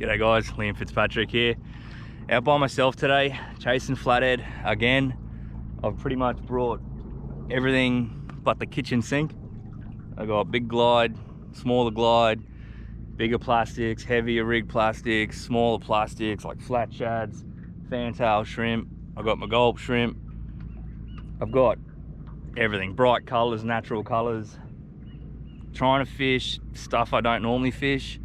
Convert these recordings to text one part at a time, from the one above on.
G'day guys, Liam Fitzpatrick here. Out by myself today, chasing flathead again. I've pretty much brought everything but the kitchen sink. I got big glide, smaller glide, bigger plastics, heavier rig plastics, smaller plastics like flat shads, fantail shrimp. I've got my gulp shrimp. I've got everything, bright colors, natural colors. Trying to fish stuff I don't normally fish.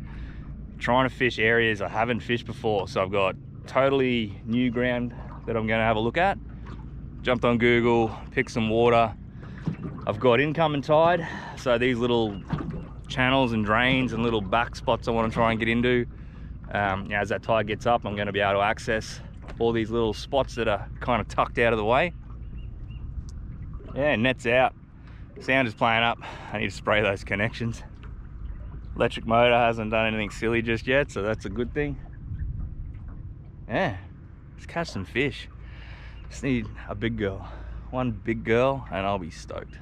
Trying to fish areas I haven't fished before. So I've got totally new ground that I'm going to have a look at. Jumped on Google, picked some water. I've got incoming tide, so these little channels and drains and little back spots I want to try and get into. As that tide gets up, I'm going to be able to access all these little spots that are kind of tucked out of the way. Yeah, net's out, sound is playing up. I need to spray those connections. Electric motor hasn't done anything silly just yet, so that's a good thing. Yeah, let's catch some fish. Just need a big girl, one big girl, and I'll be stoked.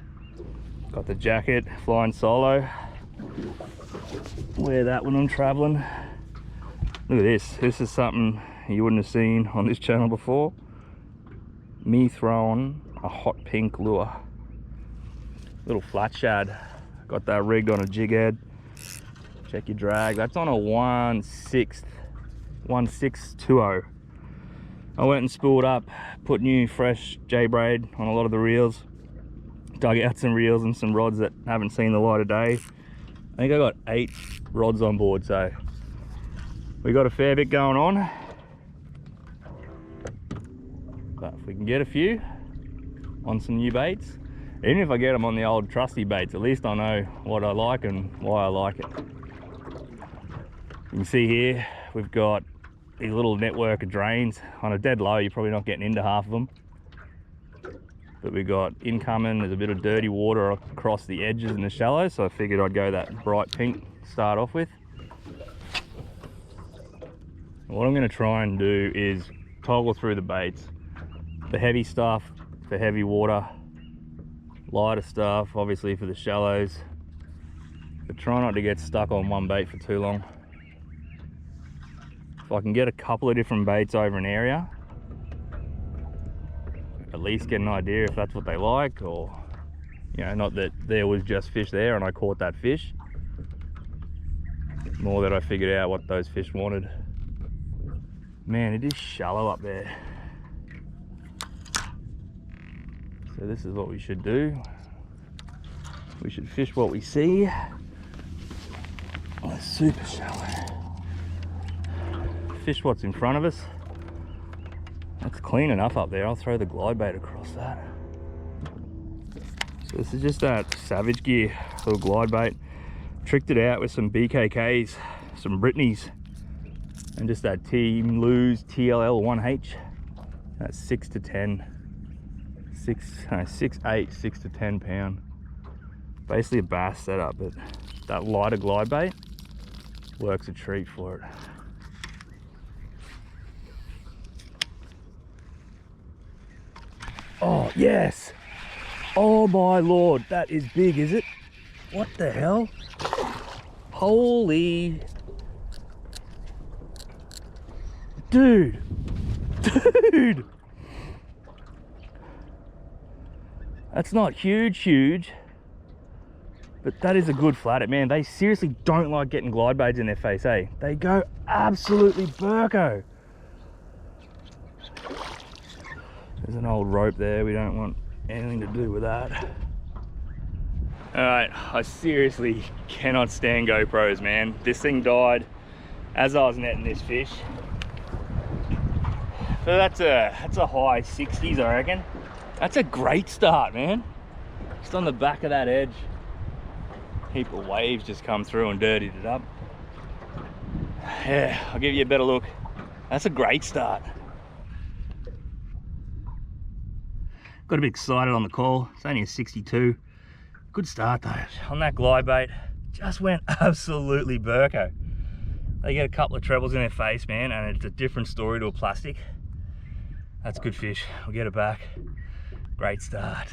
Got the jacket, flying solo. Wear that when I'm traveling. Look at this. This is something you wouldn't have seen on this channel before. Me throwing a hot pink lure. Little flat shad. Got that rigged on a jig head. Check your drag. That's on a 1620. I went and spooled up, put new fresh J-braid on a lot of the reels, dug out some reels and some rods that haven't seen the light of day. I think I got 8 rods on board, so we got a fair bit going on. But if we can get a few on some new baits, even if I get them on the old trusty baits, at least I know what I like and why I like it. You can see here, we've got these little network of drains. On a dead low, you're probably not getting into half of them. But we've got incoming, there's a bit of dirty water across the edges and the shallows, so I figured I'd go that bright pink to start off with. And what I'm gonna try and do is toggle through the baits. The heavy stuff for heavy water, lighter stuff obviously for the shallows, but try not to get stuck on one bait for too long. If I can get a couple of different baits over an area, at least get an idea if that's what they like, or you know, not that there was just fish there and I caught that fish, more that I figured out what those fish wanted. Man, it is shallow up there. So this is what we should do. We should fish what we see. Oh, it's super shallow. Fish what's in front of us. That's clean enough up there. I'll throw the glide bait across that. So this is just that Savage Gear little glide bait. Tricked it out with some BKKs, some Brittany's, and just that Team Lose TLL 1H. That's 6 to 10. 6, 8, 6 to 10 pound. Basically a bass setup, but that lighter glide bait works a treat for it. Oh, yes. Oh my Lord, that is big, is it? What the hell? Holy. Dude. Dude. That's not huge, but that is a good flathead. Man, they seriously don't like getting glide baits in their face, eh? They go absolutely burko. There's an old rope there, we don't want anything to do with that. All right, I seriously cannot stand GoPros, man. This thing died as I was netting this fish. So that's a high 60s, I reckon. That's a great start, man. Just on the back of that edge. Heap of waves just come through and dirtied it up. Yeah, I'll give you a better look. That's a great start. Got a bit excited on the call. It's only a 62. Good start though. On that glide bait, just went absolutely burko. They get a couple of trebles in their face, man, and it's a different story to a plastic. That's good fish. We'll get it back. Great start.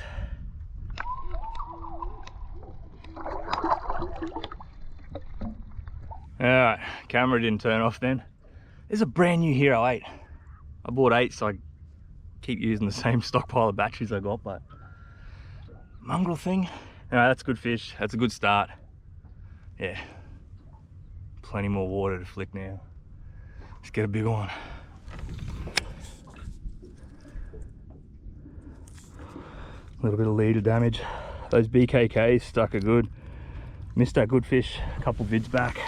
Alright, camera didn't turn off then. There's a brand new Hero 8. I bought 8 so I keep using the same stockpile of batteries I got, but mongrel thing. Anyway, that's good fish. That's a good start. Yeah. Plenty more water to flick now. Let's get a big one. A little bit of leader damage. Those BKKs stuck are good. Missed that good fish a couple vids back.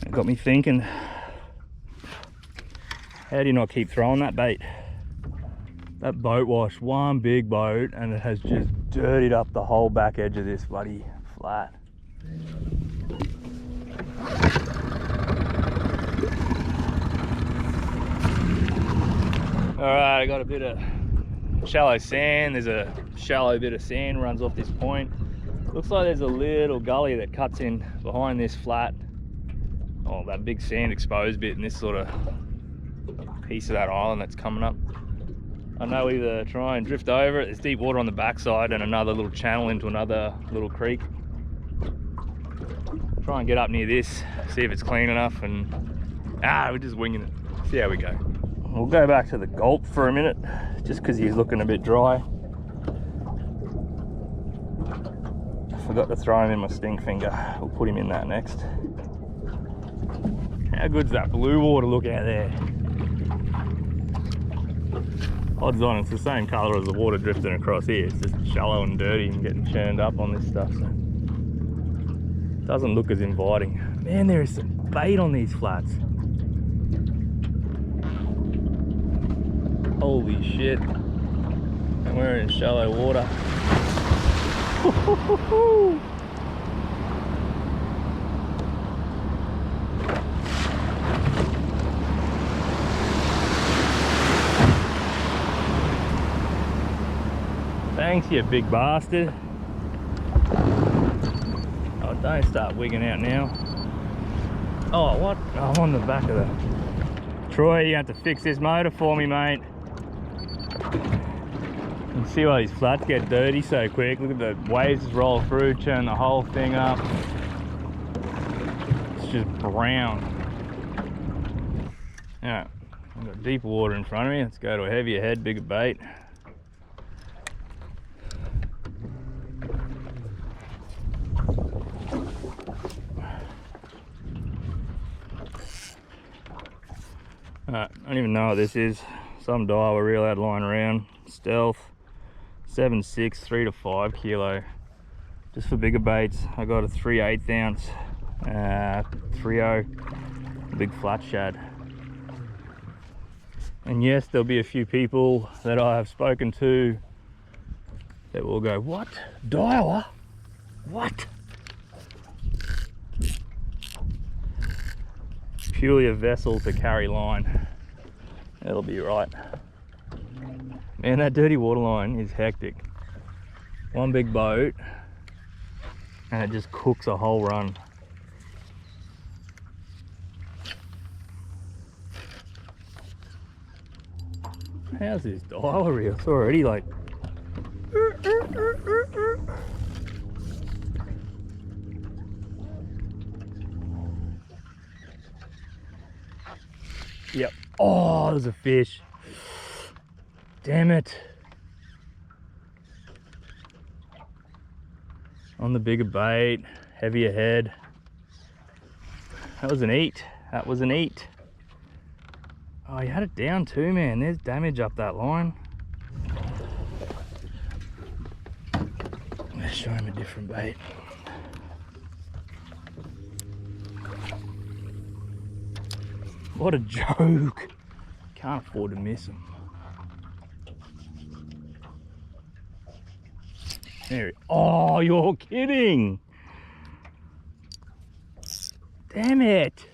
It got me thinking, how do you not keep throwing that bait? That boat washed one big boat and it has just dirtied up the whole back edge of this bloody flat. Alright, I got a bit of shallow sand. There's a shallow bit of sand runs off this point. Looks like there's a little gully that cuts in behind this flat. Oh, that big sand exposed bit in this sort of piece of that island that's coming up. I know either try and drift over it. There's deep water on the backside and another little channel into another little creek. Try and get up near this, see if it's clean enough, and we're just winging it. See how we go. We'll go back to the gulp for a minute, just because he's looking a bit dry. I forgot to throw him in my sting finger. We'll put him in that next. How good's that blue water look out there? Odds on it's the same colour as the water drifting across here. It's just shallow and dirty and getting churned up on this stuff. So it doesn't look as inviting. Man, there is some bait on these flats. Holy shit. And we're in shallow water. Thanks, you big bastard. Oh, don't start wigging out now. Oh, what? Oh, I'm on the back of the... Troy, you have to fix this motor for me, mate. You can see why these flats get dirty so quick. Look at the waves just roll through, churn the whole thing up. It's just brown. Alright, I've got deeper water in front of me. Let's go to a heavier head, bigger bait. I don't even know what this is. Some dial a reel out lying around. Stealth 7.6, 3 to 5 kilo. Just for bigger baits. I got a 3/8 ounce 3.0 big flat shad. And yes, there'll be a few people that I have spoken to that will go, what? Dialer? What? Purely a vessel to carry line. It'll be right. Man, that dirty water line is hectic. One big boat and it just cooks a whole run. How's this dial reel? It's already like... Yep. Oh, there's a fish. Damn it. On the bigger bait, heavier head. That was an eat. That was an eat. Oh, you had it down too, man. There's damage up that line. Let's show him a different bait. What a joke. Can't afford to miss him. There. Oh, you're kidding. Damn it.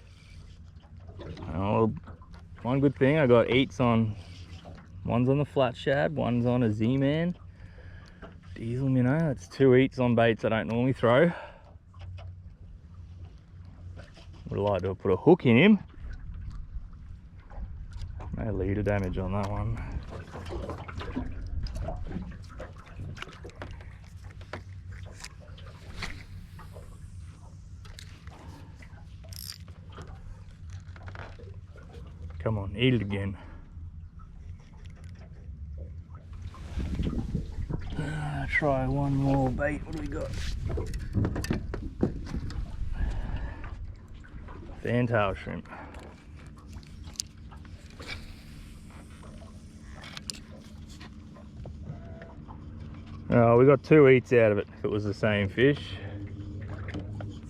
Oh, one good thing, I got eats on. One's on the flat shad, one's on a Z-Man. Diesel minnow. That's 2 eats on baits I don't normally throw. Would have liked to have put a hook in him. No leader damage on that one. Come on, eat it again. Try one more bait. What do we got? Fantail shrimp. Oh, we got 2 eats out of it if it was the same fish.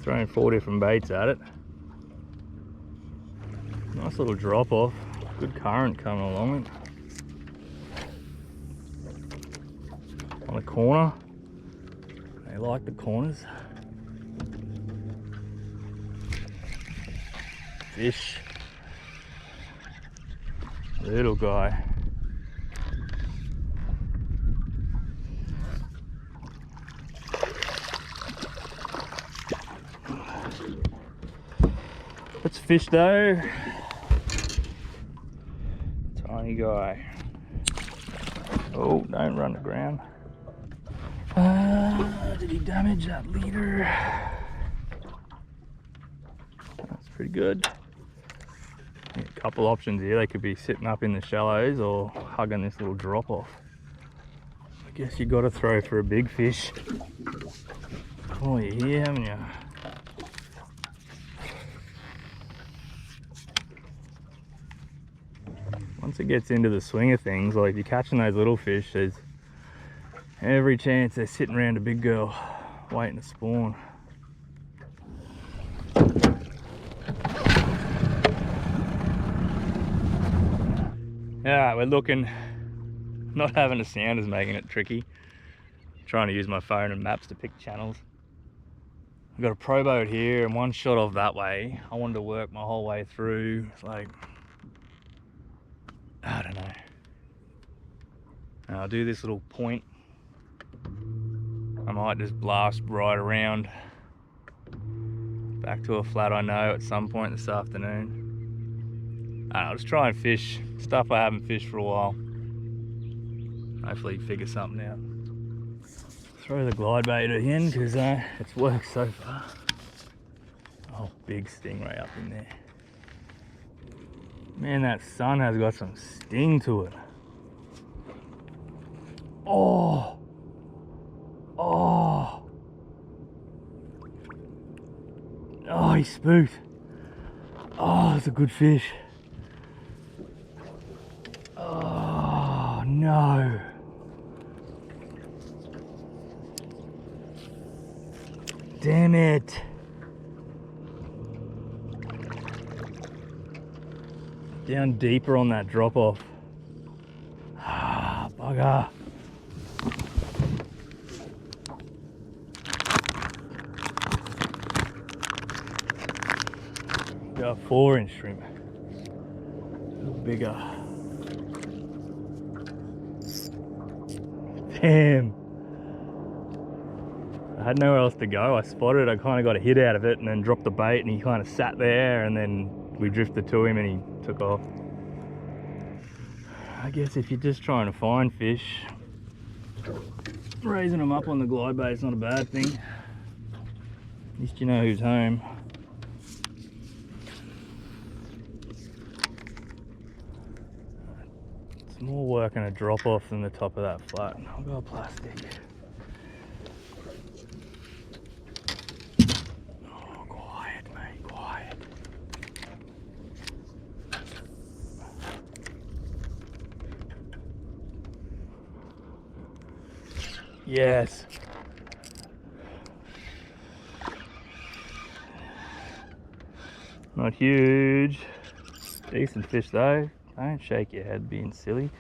Throwing 4 different baits at it. Nice little drop off. Good current coming along it. On the corner. They like the corners. Fish. Little guy. Let's fish though. Tiny guy. Oh, don't run the ground. Did he damage that leader? That's pretty good. A couple options here. They could be sitting up in the shallows or hugging this little drop off. I guess you got to throw for a big fish. Oh, you're here, haven't you? Once it gets into the swing of things, like if you're catching those little fish, there's every chance they're sitting around a big girl waiting to spawn. Yeah, we're looking. Not having a sound is making it tricky. Trying to use my phone and maps to pick channels. I've got a pro boat here and one shot off that way. I wanted to work my whole way through. It's like, I don't know. And I'll do this little point. I might just blast right around back to a flat I know at some point this afternoon. I'll just try and fish stuff I haven't fished for a while. Hopefully figure something out. Throw the glide bait in because it's worked so far. Oh, big stingray up in there. Man, that sun has got some sting to it. Oh! Oh! Oh, he spooked. Oh, it's a good fish. Oh, no. Damn it. Down deeper on that drop off. Ah, bugger. Got a 4-inch shrimp. A little bigger. Damn. I had nowhere else to go. I spotted it, I kind of got a hit out of it and then dropped the bait and he kind of sat there and then we drifted to him and he took off. I guess if you're just trying to find fish, raising them up on the glide bait is not a bad thing. At least you know who's home. It's more work and a drop off than the top of that flat. I've got plastic. Oh, quiet, mate, quiet. Yes. Not huge. Decent fish though. Don't shake your head being silly.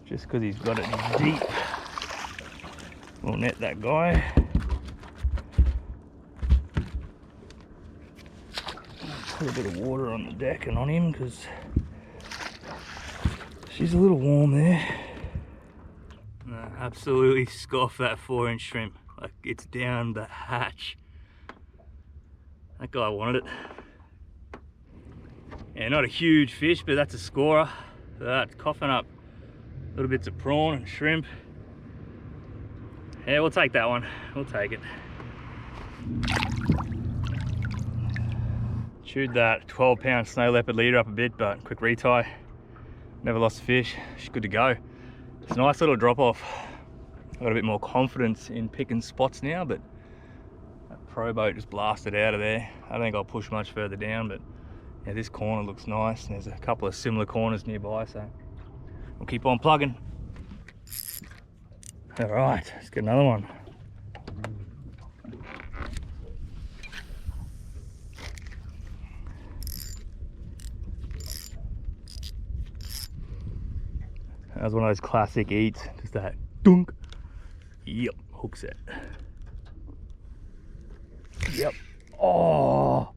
Just because he's got it deep. We'll net that guy. Put a bit of water on the deck and on him because she's a little warm there. No, absolutely scoff that 4-inch shrimp. Like it's down the hatch. That guy wanted it. Yeah, not a huge fish, but that's a scorer. So that's coughing up little bits of prawn and shrimp. Yeah, we'll take that one. We'll take it. Chewed that 12-pound snow leopard leader up a bit, but quick retie. Never lost a fish. She's good to go. It's a nice little drop off. I've got a bit more confidence in picking spots now, but that pro boat just blasted out of there. I don't think I'll push much further down, but yeah, this corner looks nice. And there's a couple of similar corners nearby, so we'll keep on plugging. All right, let's get another one. That was one of those classic eats, just that dunk. Yep, hook set. Yep. Oh,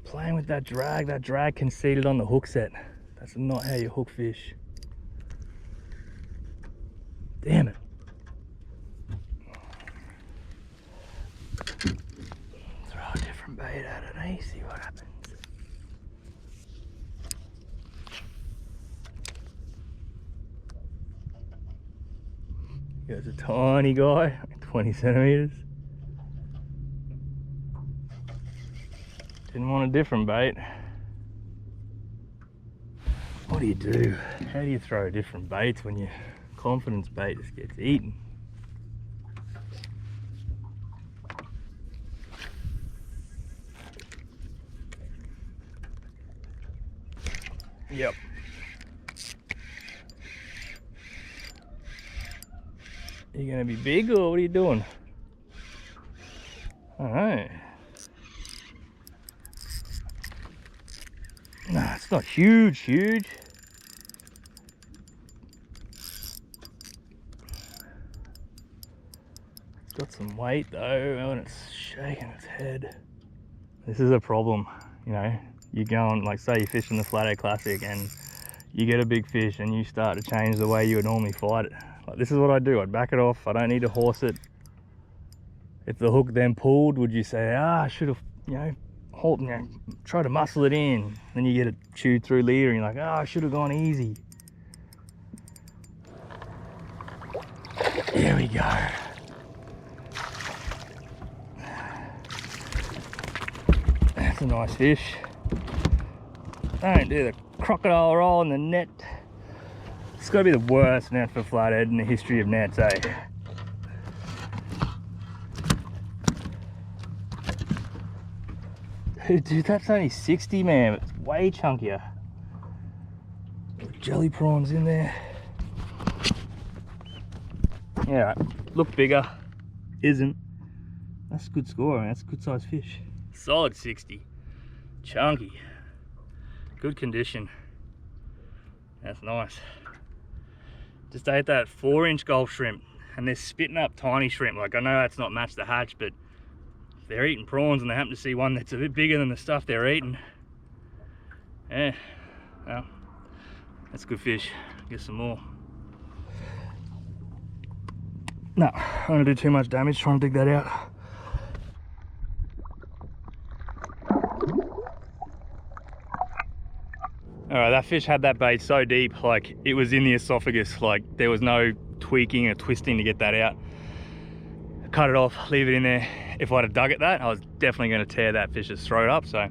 playing with that drag conceded on the hook set. That's not how you hook fish. Damn it. Throw a different bait at it, eh? See what happens. Here's a tiny guy, 20 centimeters. Didn't want a different bait. What do you do? How do you throw different baits when your confidence bait just gets eaten? Yep. You gonna be big or what are you doing? All right. Nah, it's not huge. It's got some weight though, and it's shaking its head. This is a problem, you know. You go on, like say you fish in the Flathead Classic and you get a big fish and you start to change the way you would normally fight it. Like, this is what I do, I'd back it off, I don't need to horse it. If the hook then pulled, would you say, I should have, try to muscle it in. Then you get it chewed through leader and you're like, I should have gone easy. Here we go. That's a nice fish. Don't do the crocodile roll in the net. It's got to be the worst net for flathead in the history of nets, eh? Dude, that's only 60, man. It's way chunkier. Jelly prawns in there. Yeah, look bigger. Isn't. That's a good score, man. That's a good sized fish. Solid 60. Chunky. Good condition. That's nice. Just ate that 4-inch Gulf shrimp and they're spitting up tiny shrimp. Like, I know that's not match the hatch, but if they're eating prawns and they happen to see one that's a bit bigger than the stuff they're eating, yeah, well, that's good fish. Get some more. No, I don't want to do too much damage trying to dig that out. Alright, that fish had that bait so deep, like it was in the esophagus, like there was no tweaking or twisting to get that out. Cut it off, leave it in there. If I'd have dug at that, I was definitely going to tear that fish's throat up, so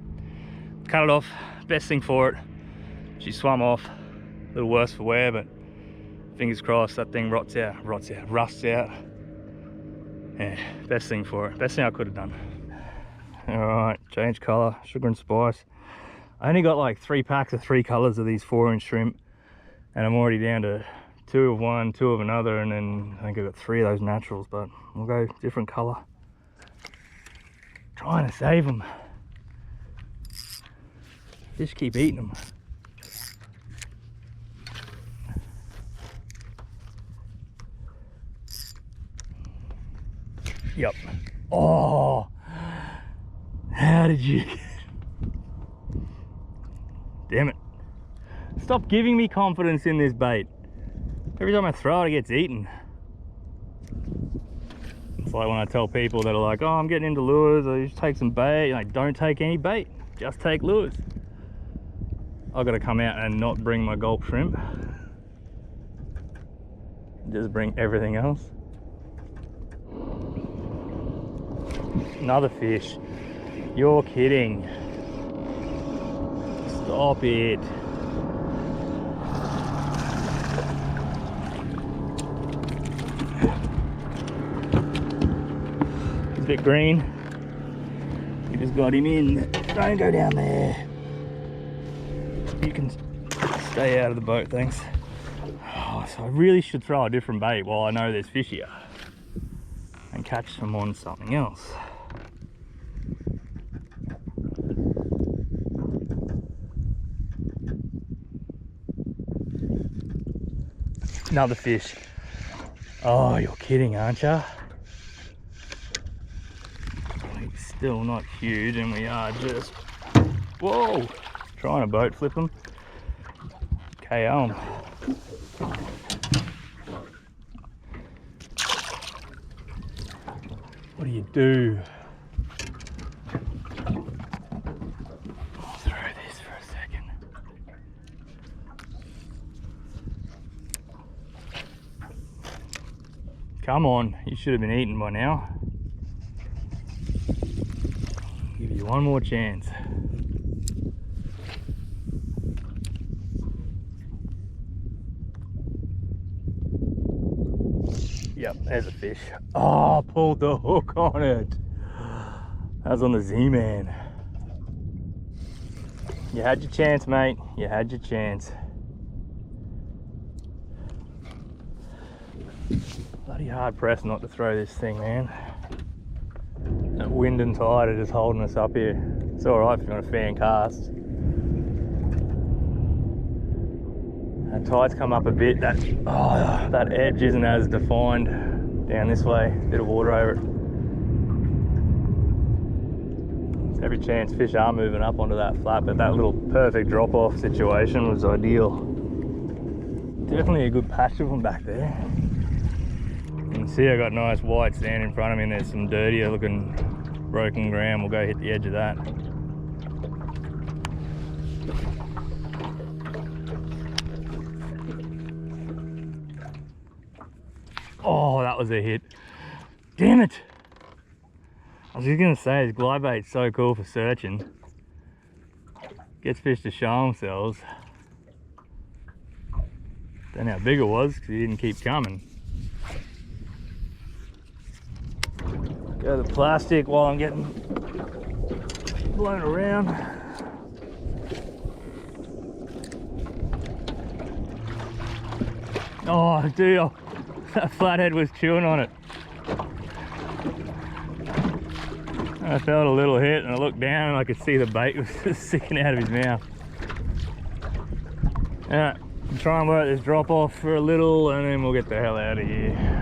cut it off. Best thing for it. She swam off, a little worse for wear, but fingers crossed that thing rusts out. Yeah, best thing for it, best thing I could have done. Alright, change colour, sugar and spice. I only got like 3 packs of 3 colors of these 4-inch shrimp, and I'm already down to 2 of one, 2 of another, and then I think I got 3 of those naturals, but we'll go different color. Trying to save them. Just keep eating them. Yep. Oh, how did you? Damn it. Stop giving me confidence in this bait. Every time I throw it, it gets eaten. It's like when I tell people that are like, oh, I'm getting into lures, or you just take some bait. Like, don't take any bait, just take lures. I've got to come out and not bring my gulp shrimp. Just bring everything else. Another fish. You're kidding. Stop it. It's a bit green. We just got him in. Don't go down there. You can stay out of the boat, thanks. Oh, so I really should throw a different bait while I know there's fish here and catch them on something else. Another fish. Oh, you're kidding, aren't you? He's still not huge, and we are just, whoa, trying to boat flip him. KO him. What do you do? I'll throw this for a second. Come on, you should have been eaten by now. Give you one more chance. Yep, there's a fish. Oh, pulled the hook on it. That was on the Z-Man. You had your chance, mate. You had your chance. Bloody hard pressed not to throw this thing, man. That wind and tide are just holding us up here. It's alright if you want a fan cast. That tide's come up a bit. That edge isn't as defined down this way. Bit of water over it. There's every chance fish are moving up onto that flat, but that little perfect drop-off situation was ideal. Definitely a good patch of them back there. You can see I got nice white sand in front of me, and there's some dirtier looking broken ground. We'll go hit the edge of that. Oh, that was a hit. Damn it. I was just gonna say, this glide bait's so cool for searching. Gets fish to show themselves. Don't know how big it was because he didn't keep coming. Go the plastic while I'm getting blown around. Oh, dude, that flathead was chewing on it. I felt a little hit, and I looked down and I could see the bait was just sticking out of his mouth. Alright, try and work this drop off for a little, and then we'll get the hell out of here.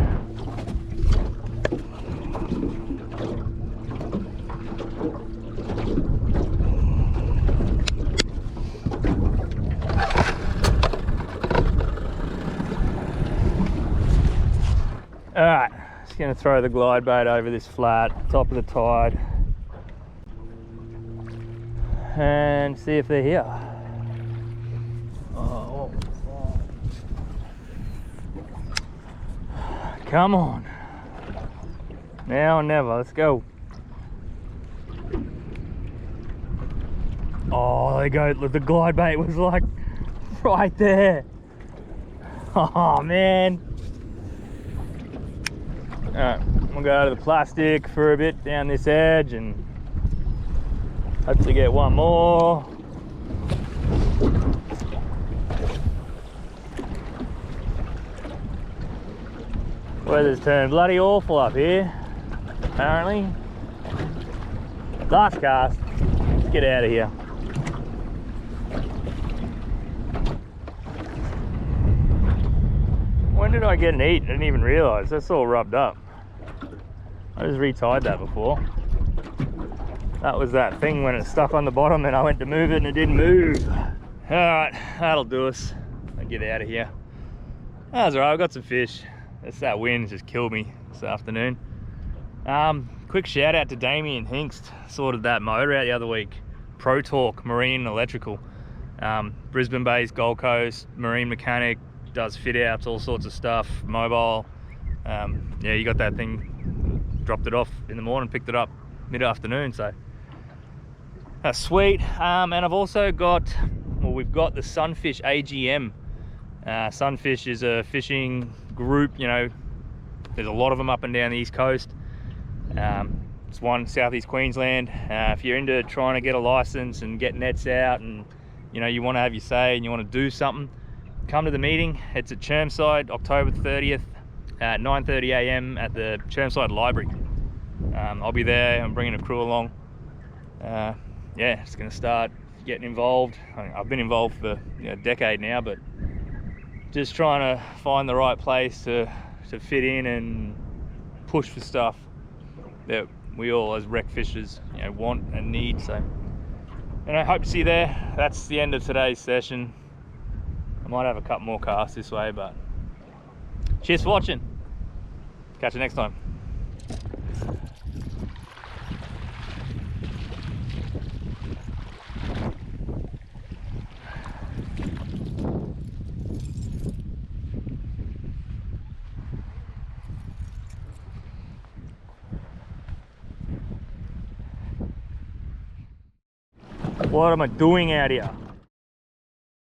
Alright, just going to throw the glide bait over this flat, top of the tide, and see if they're here. Oh. Come on. Now or never, let's go. Oh, there you go, the glide bait was like right there. Oh man. Alright, we'll go to the plastic for a bit down this edge and hopefully get one more. Weather's turned bloody awful up here, apparently. Last cast, let's get out of here. When did I get an eat? I didn't even realise, that's all rubbed up. I just retied that before. That was that thing when it stuck on the bottom and I went to move it and it didn't move. Alright, that'll do us. I'll get out of here. That's alright, I've got some fish. It's that wind just killed me this afternoon. Quick shout out to Damien Hinkst, sorted that motor out the other week. Pro Torque Marine and Electrical. Brisbane based, Gold Coast, marine mechanic, does fit outs, all sorts of stuff, mobile. Yeah, you got that thing, dropped it off in the morning, picked it up mid-afternoon, so that's sweet. And I've also got Well, we've got the Sunfish AGM. Sunfish is a fishing group, you know, there's a lot of them up and down the East Coast. It's one Southeast Queensland. If you're into trying to get a license and get nets out, and you know, you want to have your say and you want to do something, come to the meeting. It's at Chermside, October 30th at 9:30 a.m. at the Chermside Library. I'll be there. I'm bringing a crew along. Yeah, it's going to start getting involved. I've been involved for a decade now, but just trying to find the right place to fit in and push for stuff that we all as wreck fishers, you know, want and need. So, and I hope to see you there. That's the end of today's session. I might have a couple more casts this way, but cheers for watching. Catch you next time. What am I doing out here?